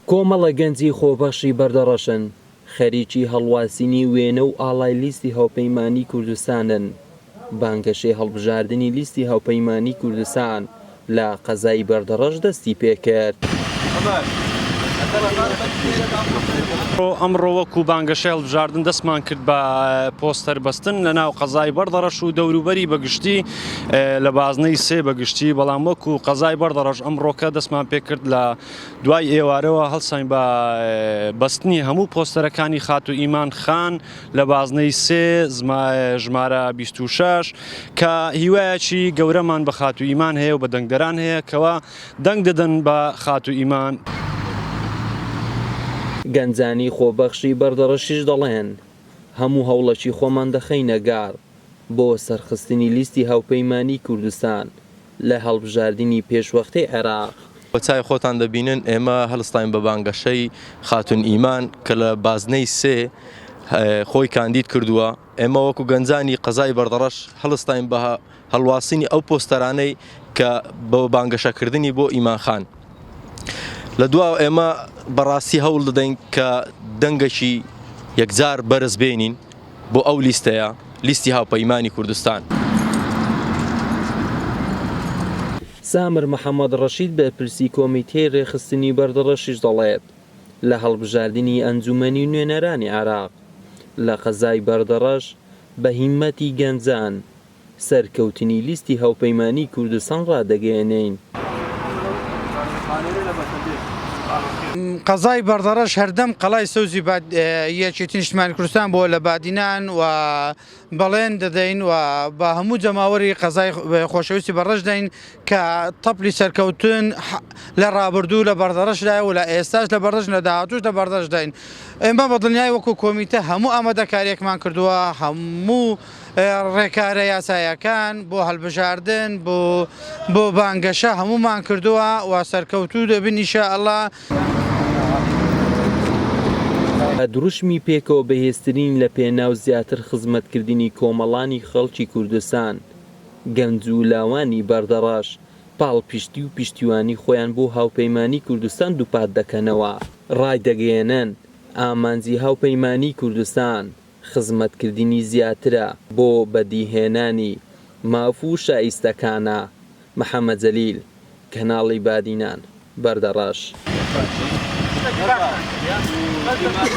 کۆمەڵە گەنجی خۆبەخشی بەردەڕەشن خەریکی هەڵواسینی وێنە و ئاڵای لیستی هاوپەیمانی کوردستانن. بانگەشەی هەڵبژاردننی لیستی هاوپەیمانی کوردستان لە قەزای بەردەڕەش دەستی پێکرد. ئەمڕۆ وەکو بانگەشەی هەڵبژاردن دەستمان کرد بە پۆستەر بەستن لە ناو قەزای بەردەڕەش و دەوروبەری بەگشتی لە بازنەی سێ بەگشتی، بەڵام وەکو قەزای بەردەڕەش ئەمڕۆکە دەستمان پێکرد لە دوای ئێوارەوە هەڵساین بە بەستنی هەموو پۆستەرەکانی خات و ئیمان خان لە بازنەی سێ ژمارە 26 کە هیوایەکی گەورەمان بە خات و ئیمان هەیە و بە دەنگدەران هەیە کەوا دەنگ دەدەن بە خات و ئیمان. گەنجانی خۆبەخشی بەردەڕەشیش دەڵێن هەموو هەوڵەکی خۆمان دەخەینە گار بۆ سەرخستنی لیستی هاوپەیمانی کوردستان لە هەڵبژاردننی پێشوەختەی عێراق. بە چای خۆتان دەبینن ئێمە هەڵستاین بە بانگەشەی خاتون ئیمان کە لە بازنەی سێ خۆی کاندید کردووە. ئێمە وەکو گەنجانی قەزای بەردەڕەش هەڵستاین بە هەڵواسینی ئەو پۆستەرانەی کە بە بانگەشەکردنی بۆ ئیمان خان. لە دواوە ئێمە بەڕاستی هەوڵ دەدەین کە دەنگەشی یەکجار بەرز بێنین بۆ ئەو لیستەیە، لیستی هاوپەیمانی کوردستان. سامر محەممەد ڕەشید بەرپرسی کۆمیتەی ڕێخستنی بەردەڕەشیش دەڵێت لە هەڵبژاردننی ئەنجومەنی نوێنەرانی عێراق لە قەزای بەردەڕەش بە هیممەتی گەنجان سەرکەوتنی لیستی هاوپەیمانی کوردستان ڕادەگەێنین. قەزای بەردەڕەش هەردەم قەڵای سەوزی یەکێتی نیشتیمانی کوردستان بۆ لە بادینان و بەڵێن دەدەین و بە هەموو جەماوەری قەزای خۆشەویستی بەڕەش دەین کە تەپلی سەرکەوتن لە ڕابردوو لە بەردەڕەشدای و لە ئێستاش لە بەردەش لە داهاتوش لە بەردەش دەین. ئێمە بە دڵنیای وەکو کۆمیتە هەموو ئامادەکاریەکمان کردووە، هەموو ڕێکارە یاساییەکان بۆ هەڵبژاردن بۆ بانگەشە هەمومان کردووە و سەرکەوتوو دەبین ئینشاءالله. دروشمی پێکەوە بەهێزترین لە پێناو زیاتر خزمەتکردنی کۆمەڵانی خەڵکی کوردستان گەنج و لاوانی بەردەڕەش پاڵپشتی و پشتیوانی خۆیان بۆ هاوپەیمانی کوردستان دووپات دەکەنەوە. ڕایدەگەیەنن ئامانجی هاوپەیمانی کوردستان خزمەتکردنی زیاترە بۆ بەدیهێنانی مافوو شایستەکانە. محەممەد جەلیل، کەناڵی بادینان، بەردەڕەش.